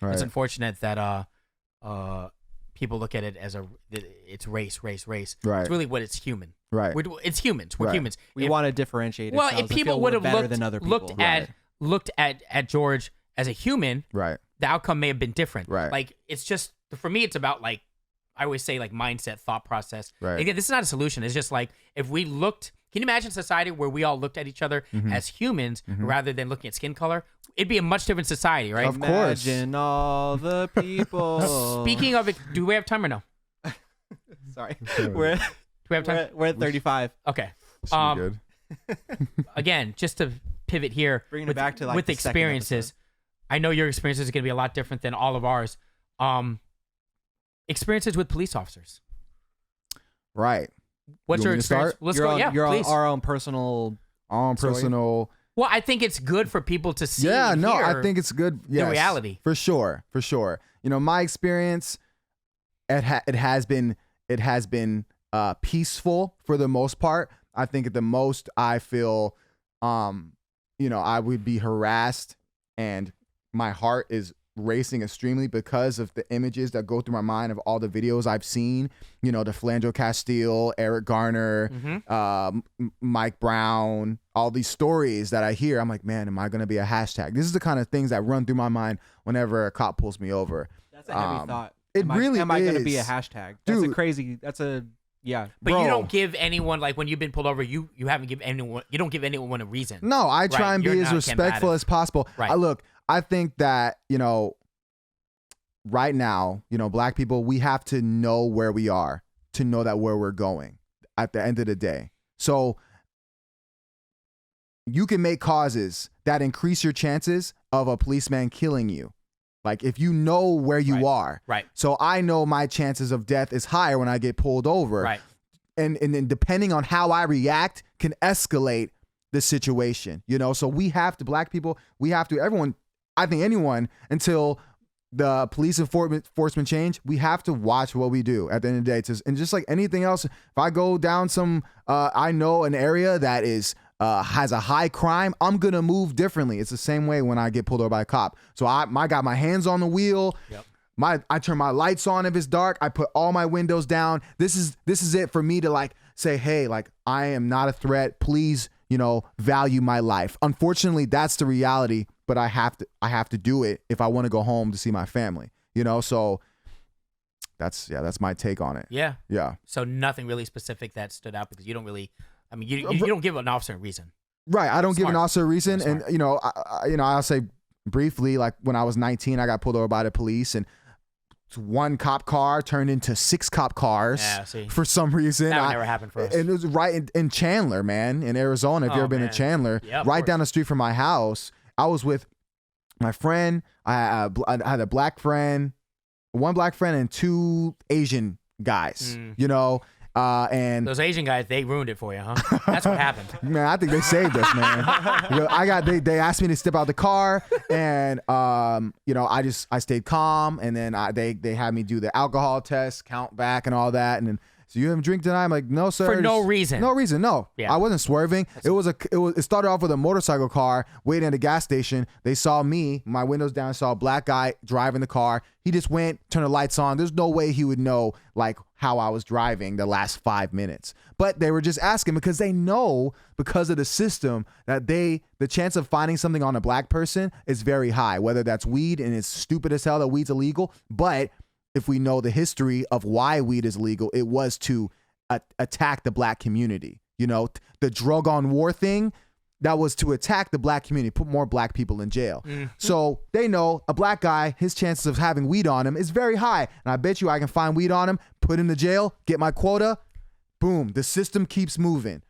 Right. It's unfortunate that people look at it as it's race. Right. It's really what it's human. Right. It's humans. We're Right. humans. We want to differentiate Well, ourselves if and people feel would we're have better than other people. looked at George as a human, Right. the outcome may have been different. Right. Like, it's just, for me, it's about, like, I always say, like, mindset, thought process. Right. Again, this is not a solution. It's just like, if we looked, can you imagine a society where we all looked at each other as humans rather than looking at skin color? It'd be a much different society, right? Of course. Imagine all the people. Speaking of it, do we have time or no? Sorry. Do we have time? We're at 35. Okay. Should be good. Again, just to pivot here, Bringing it back to, like, with the second experiences, I know your experiences are going to be a lot different than all of ours. Experiences with police officers. Right. What's You your want me to experience? start? Let's go. Yeah, Your please. our own personal. Story? Personal. Well, I think it's good for people to see. Yeah, and no, hear I think it's good. Yes, reality. For sure. You know, my experience, it has been peaceful for the most part. I think at the most I feel, you know, I would be harassed and my heart is racing extremely because of the images that go through my mind of all the videos I've seen, you know, the Philando Castile, Eric Garner, Mike Brown, all these stories that I hear. I'm like, man, am I going to be a hashtag? This is the kind of things that run through my mind whenever a cop pulls me over. That's a heavy thought. Am I going to be a hashtag? That's Dude. a crazy. That's a yeah. But Bro. you don't give anyone, like, when you've been pulled over, you haven't give anyone. You don't give anyone a reason. No, I try and You're be as not respectful combative. as possible. Right. I think that, you know, right now, you know, black people, we have to know where we are to know that where we're going at the end of the day. So you can make causes that increase your chances of a policeman killing you. Like, if you know where you are. Right. So I know my chances of death is higher when I get pulled over. Right. And then depending on how I react can escalate the situation, you know? So we have to, black people, we have to, everyone, I think anyone, until the police enforcement change, we have to watch what we do at the end of the day. And just like anything else, if I go down some, I know an area that is, has a high crime, I'm going to move differently. It's the same way when I get pulled over by a cop. So I got my hands on the wheel. Yep. I turn my lights on if it's dark. I put all my windows down. This is it for me to, like, say, hey, like, I am not a threat. Please, you know, value my life. Unfortunately, that's the reality, but I have to do it if I want to go home to see my family, you know? So that's my take on it. Yeah. Yeah. So nothing really specific that stood out because you don't really, I mean, you don't give an officer a reason. Right. I don't give Smart. an officer a reason. Smart. And, you know, I'll say briefly, like, when I was 19, I got pulled over by the police, and one cop car turned into 6 cop cars for some reason. That would never happen for us. And it was right in Chandler, man, in Arizona. If you've ever been to Chandler, Yeah, right down the street from my house. I was with my friend. I had a black friend, one black friend, and 2 Asian guys, you know. And those Asian guys, they ruined it for you, huh? That's what happened. Man, I think they saved us, man. You know, they asked me to step out the car, and you know, I stayed calm, and then they had me do the alcohol test, count back, and all that, and then, so you haven't drink tonight? I'm like, no, sir. For no reason. No reason. No. Yeah. I wasn't swerving. It started off with a motorcycle car waiting at a gas station. They saw me, my windows down, saw a black guy driving the car. He just went, turned the lights on. There's no way he would know, like, how I was driving the last 5 minutes. But they were just asking because they know, because of the system, that the chance of finding something on a black person is very high, whether that's weed, and it's stupid as hell that weed's illegal. But if we know the history of why weed is legal, it was to attack the black community. You know, the drug on war thing, that was to attack the black community, put more black people in jail. So they know a black guy, his chances of having weed on him is very high. And I bet you I can find weed on him, put him to jail, get my quota. Boom. The system keeps moving.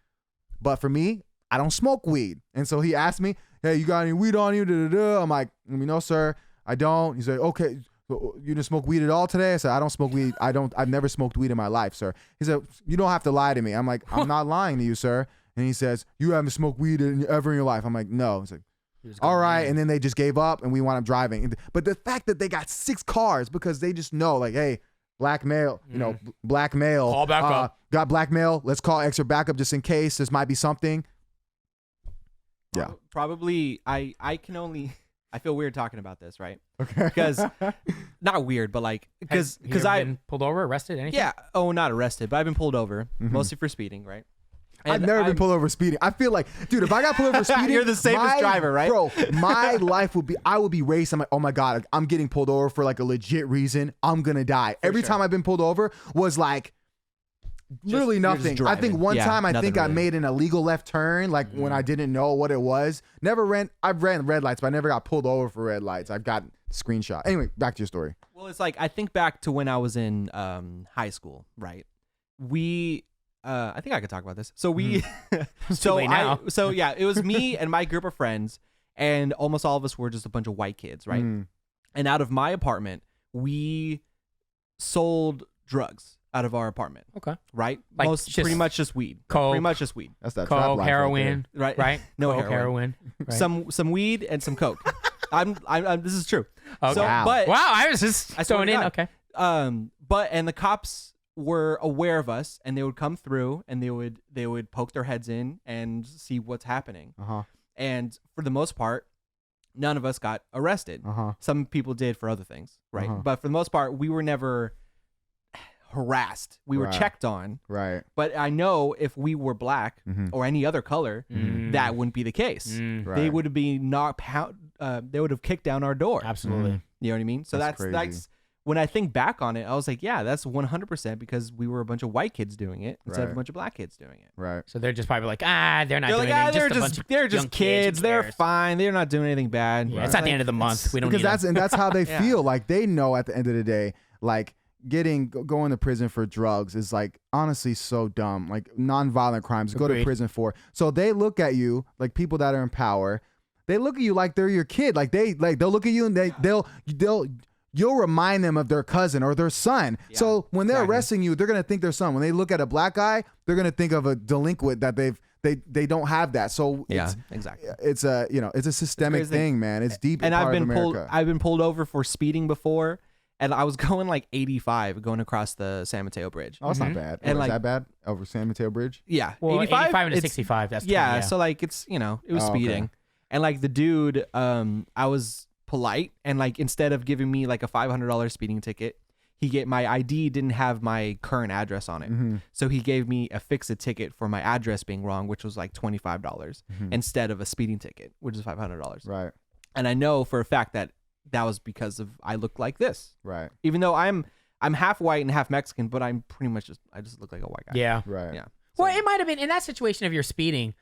But for me, I don't smoke weed. And so he asked me, hey, you got any weed on you? I'm like, no, sir, I don't. He said, okay. You didn't smoke weed at all today? I said, I don't smoke weed. I've never smoked weed in my life, sir. He said, you don't have to lie to me. I'm like, I'm not lying to you, sir. And he says, you haven't smoked weed ever in your life. I'm like, no. He's like, all right. And then they just gave up and we wound up driving. But the fact that they got 6 cars because they just know, like, hey, black male, you know, black male. Call back up. Got black male. Let's call extra backup just in case this might be something. Yeah. Probably, I can only I feel weird talking about this, right? Okay. Because not weird, but like because Have you ever I been pulled over, arrested, anything? yeah. Oh, not arrested, but I've been pulled over mostly for speeding, right? I've never been pulled over speeding. I feel like, dude, if I got pulled over speeding, You're the safest driver, right? Bro, my life would be, I would be racing. I'm like, oh my God, I'm getting pulled over for like a legit reason. I'm going to die. Every time I've been pulled over was like literally you're just nothing. I think driving. one Yeah, time I nothing think I really. made an illegal left turn, like when I didn't know what it was. I've ran red lights, but I never got pulled over for red lights. I've got screenshot. Anyway, back to your story. Well, it's like I think back to when I was in high school, right? I think I could talk about this. So we, too late now. so yeah, it was me and my group of friends, and almost all of us were just a bunch of white kids, right? And out of my apartment, we sold drugs out of our apartment, Okay. right? Like Pretty much just weed. coke. Pretty much just weed. That's that trap Coke, life heroin, Right. right? No Coke, heroin. Right. Some weed and some coke. I'm this is true. Okay. So, Wow. but Wow, I was just I swear throwing to in. God. Okay. And the cops were aware of us, and they would come through, and they would poke their heads in and see what's happening. Uh-huh. And for the most part, none of us got arrested. Uh-huh. Some people did for other things, right? Uh-huh. But for the most part, we were never harassed. We were Right. checked on. Right. But I know if we were black or any other color, that wouldn't be the case. Mm. Right. They would be they would have kicked down our door. Absolutely. You know what I mean? So That's that's crazy. when I think back on it, I was like, yeah, that's 100% because we were a bunch of white kids doing it instead of a Right. bunch of black kids doing it. Right. So they're just probably like, they're not They're doing like, anything. they're just a bunch of they're young just kids. Who They're cares? fine. They're not doing anything bad. Yeah, it's not the end of the month. We don't Because need them. that's how they Yeah. feel. Like they know at the end of the day, like going to prison for drugs is like honestly so dumb. Like non-violent crimes, go to Agreed. prison for. So they look at you like people that are in power. They look at you like they're your kid. Like they'll look at you and you'll remind them of their cousin or their son. Yeah, so when they're exactly. arresting you, they're gonna think their son. When they look at a black guy, they're gonna think of a delinquent that they don't have that. So Yeah, exactly. it's a it's a systemic crazy. thing, man. It's deep. And part I've been of America. I've been pulled over for speeding before, and I was going like 85 going across the San Mateo Bridge. Oh, it's not bad. And Is like- that bad over San Mateo Bridge? Yeah, Well, 85 into it's- 65. That's yeah, 20, so like it's it was Oh, okay. speeding, and like the dude, I was polite, and like instead of giving me like a $500 speeding ticket, my ID didn't have my current address on it, so he gave me a fix-it ticket for my address being wrong, which was like $25 instead of a speeding ticket, which is $500. Right. And I know for a fact that was because of I look like this, Right. even though I'm half white and half Mexican, but I'm pretty much I just look like a white guy. Yeah. Right. Yeah. Well, it might have been in that situation of your speeding.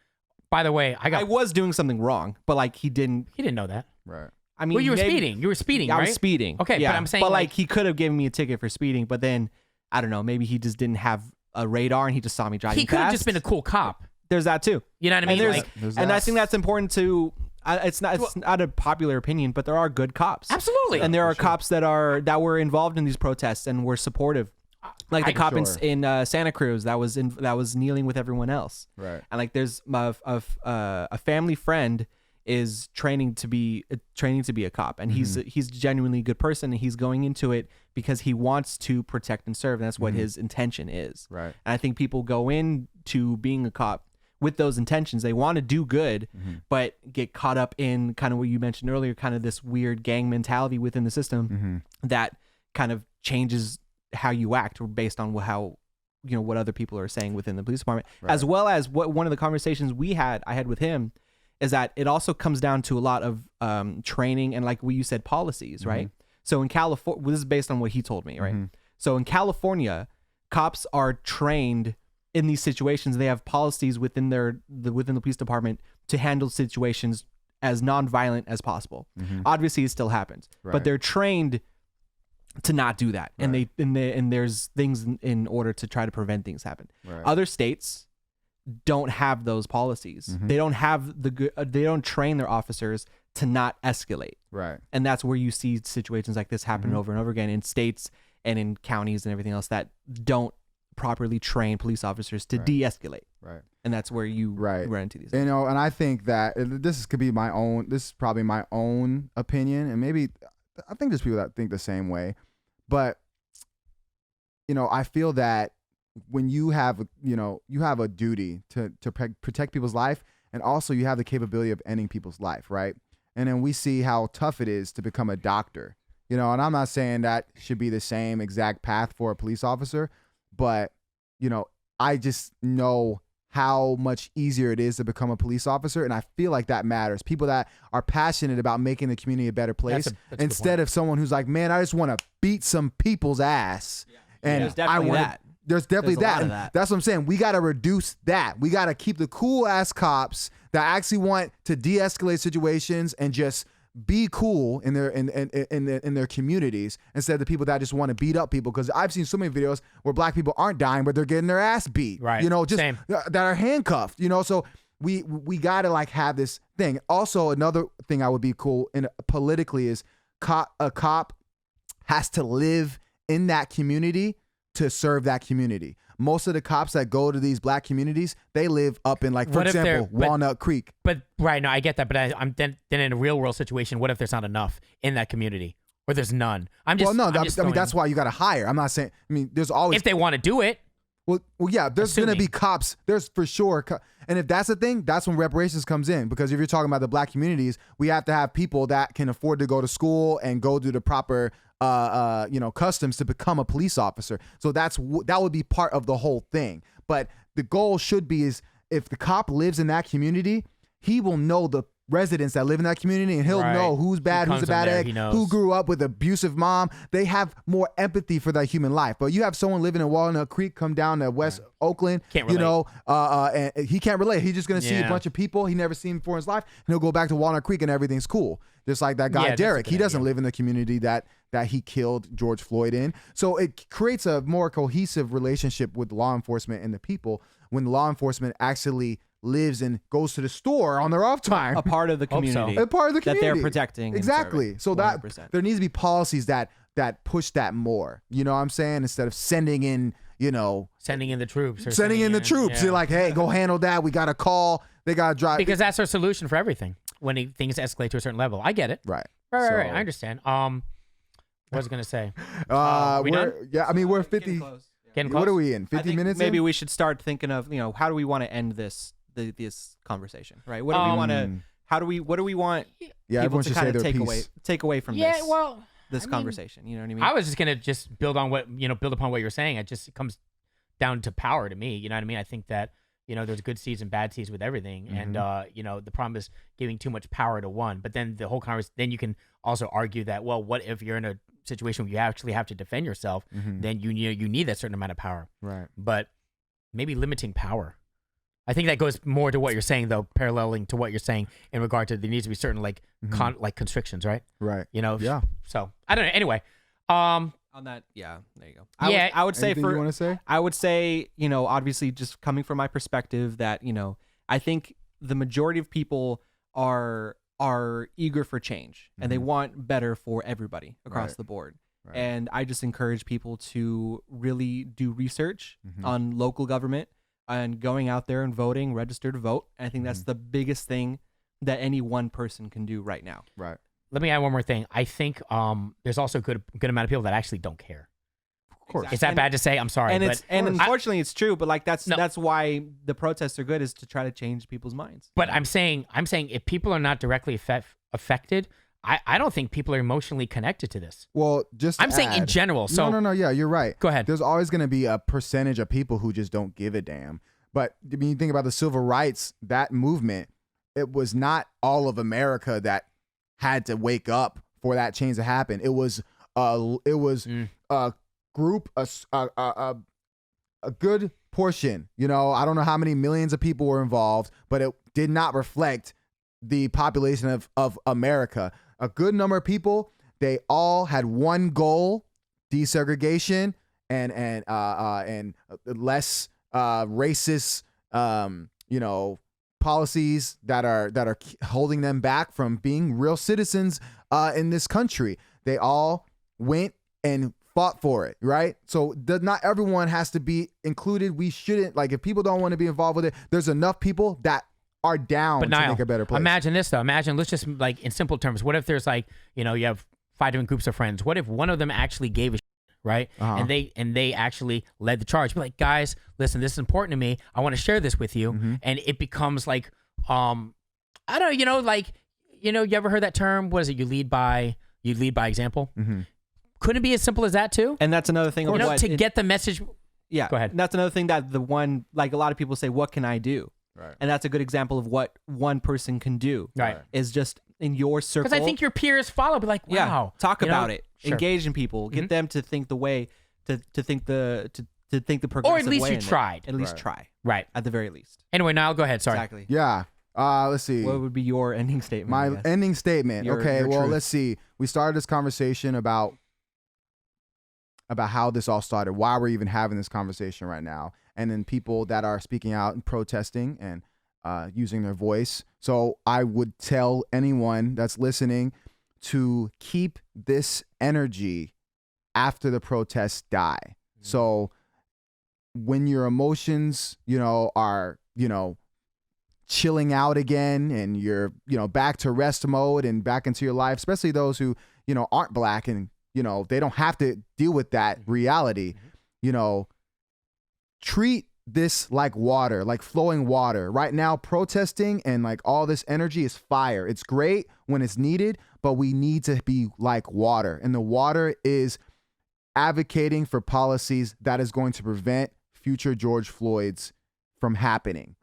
By the way, I was doing something wrong, but like he didn't. He didn't know that. Right. I mean, Well, you were maybe- speeding. You were speeding, I right? was speeding. Okay, but yeah. I'm saying, but like- he could have given me a ticket for speeding, but then I don't know, maybe he just didn't have a radar and he just saw me driving. He could have fast. just been a cool cop. There's that too. You know what I And mean? there's, Like, There's and I that. think that's important to. It's not a popular opinion, but there are good cops. absolutely. And there are cops that were involved in these protests and were supportive, like the cop Sure. in Santa Cruz that was kneeling with everyone else. Right. And like there's a family friend is training to be a cop, and he's a genuinely good person, and he's going into it because he wants to protect and serve, and that's what his intention is. Right. And I think people go into being a cop with those intentions. They want to do good, but get caught up in kind of what you mentioned earlier, kind of this weird gang mentality within the system that kind of changes how you act based on how what other people are saying within the police department, as well as what one of the conversations I had with him is that it also comes down to a lot of training and like what you said, policies, right? So in California, this is based on what he told me, right? So in California, cops are trained in these situations. They have policies within within the police department to handle situations as non-violent as possible. Obviously, it still happens, but they're trained to not do that, and there's things in order to try to prevent things happen. Right. Other states don't have those policies. They don't have they don't train their officers to not escalate. Right. And that's where you see situations like this happen over and over again in states and in counties and everything else that don't properly train police officers to de-escalate. Right. And that's where you run into these. And I think that this could be this is probably my own opinion, and maybe I think there's people that think the same way, but I feel that when you have a duty to protect people's life, and also you have the capability of ending people's life, right? and then we see how tough it is to become a doctor. You know, and I'm not saying that should be the same exact path for a police officer, but, you know, I just know how much easier it is to become a police officer, and I feel like that matters. People that are passionate about making the community a better place, that's instead of someone who's like, man, I just want to beat some people's ass. Yeah. And there's definitely that. There's definitely There's a lot that. of that. That's what I'm saying. We got to reduce that. We got to keep the cool ass cops that actually want to de-escalate situations and just be cool in their communities, instead of the people that just want to beat up people. Because I've seen so many videos where black people aren't dying, but they're getting their ass beat. Right. You know, just Same. that are handcuffed. You know, so we gotta like have this thing. Also, another thing I would be cool in politically is a cop has to live in that community to serve that community. Most of the cops that go to these black communities, they live up in, like, for example, Walnut Creek. But right, no, I get that. But I'm then in a real world situation. What if there's not enough in that community, or there's none? I mean, that's why you got to hire. I'm not saying. I mean, there's always, if they want to do it. Well, yeah, there's going to be cops. There's for sure. And if that's the thing, that's when reparations comes in. Because if you're talking about the black communities, we have to have people that can afford to go to school and go through the proper customs to become a police officer. So that would be part of the whole thing. But the goal should be is, if the cop lives in that community, he will know the residents that live in that community, and he'll know who's bad, who's a bad egg, who grew up with abusive mom. They have more empathy for that human life. But you have someone living in Walnut Creek come down to West Oakland, can't relate. you know, and he can't relate. He's just gonna see a bunch of people he never seen before in his life, and he'll go back to Walnut Creek and everything's cool. Just like that guy Derek, he doesn't live in the community that he killed George Floyd in. So it creates a more cohesive relationship with law enforcement and the people when law enforcement actually lives and goes to the store on their off time. A part of the community. A part of the community that they're protecting. Exactly. So 100%. That there needs to be policies that push that more. You know what I'm saying? Instead of sending in the troops. They're like, hey, go handle that. We got a call. They got to drive. Because that's our solution for everything when things escalate to a certain level. I get it. Right. Right. I understand. What was I going to say? We done? Yeah, I mean, we're 50. Getting close? What are we in? 50 minutes? Maybe we should start thinking of, how do we want to end this conversation, right? What do we want to? What do we want? Yeah, people everyone to should kind say of their piece. take away from this conversation. You know what I mean? I was just gonna build on build upon what you're saying. It comes down to power to me. You know what I mean? I think that there's good seeds and bad seeds with everything, and the problem is giving too much power to one. But then the whole then you can also argue that, well, what if you're in a situation where you actually have to defend yourself? Then you need that certain amount of power, right? But maybe limiting power. I think that goes more to what you're saying, though, paralleling to what you're saying in regard to there needs to be certain constrictions, right? Right. Yeah. So I don't know. Anyway, on that, there you go. I would say you want to say? I would say, obviously, just coming from my perspective, that I think the majority of people are eager for change, and they want better for everybody across the board. Right. And I just encourage people to really do research on local government and going out there and voting, register to vote. And I think that's the biggest thing that any one person can do right now. Right. Let me add one more thing. I think there's also a good amount of people that actually don't care. Of course. Is that bad to say? I'm sorry. And unfortunately, it's true. But that's why the protests are good, is to try to change people's minds. But I'm saying if people are not directly affected, I don't think people are emotionally connected to this. Well, I'm saying in general. So no. Yeah, you're right. Go ahead. There's always going to be a percentage of people who just don't give a damn. But when you think about the civil rights, that movement, it was not all of America that had to wake up for that change to happen. It was a group, a good portion. I don't know how many millions of people were involved, but it did not reflect the population of America. A good number of people, they all had one goal: desegregation and less racist policies that are holding them back from being real citizens in this country. They all went and fought for it, right? So not everyone has to be included. We shouldn't, if people don't want to be involved with it, there's enough people that are down to make a better place. Imagine this, though. Let's just, in simple terms, what if there's you have 5 different groups of friends? What if one of them actually gave a shit, right? And they actually led the charge? Be like, guys, listen, this is important to me. I want to share this with you. And it becomes I don't know, you ever heard that term? What is it? You lead by example. Mm-hmm. Couldn't it be as simple as that too? And that's another thing. Get the message. Yeah. Go ahead. That's another thing that like a lot of people say, what can I do? Right. And that's a good example of what one person can do. Right. Is just in your circle. Because I think your peers follow. Be like, wow. Talk about it. Sure. Engage in people. Get them to think the way to think the progressive way. Or at least you tried. At least try. Right. At the very least. Anyway, Niall, go ahead. Sorry. Exactly. Yeah. Let's see. What would be your ending statement? My ending statement. Your Well, truth. let's see. We started this conversation about how this all started, why we're even having this conversation right now, and then people that are speaking out and protesting and using their voice. So I would tell anyone that's listening to keep this energy after the protests die. Mm-hmm. So when your emotions, are, chilling out again and you're, back to rest mode and back into your life, especially those who, aren't black and, they don't have to deal with that reality, treat this like water, like flowing water. Right now, protesting and like all this energy is fire. It's great when it's needed, but we need to be like water. And the water is advocating for policies that is going to prevent future George Floyds from happening.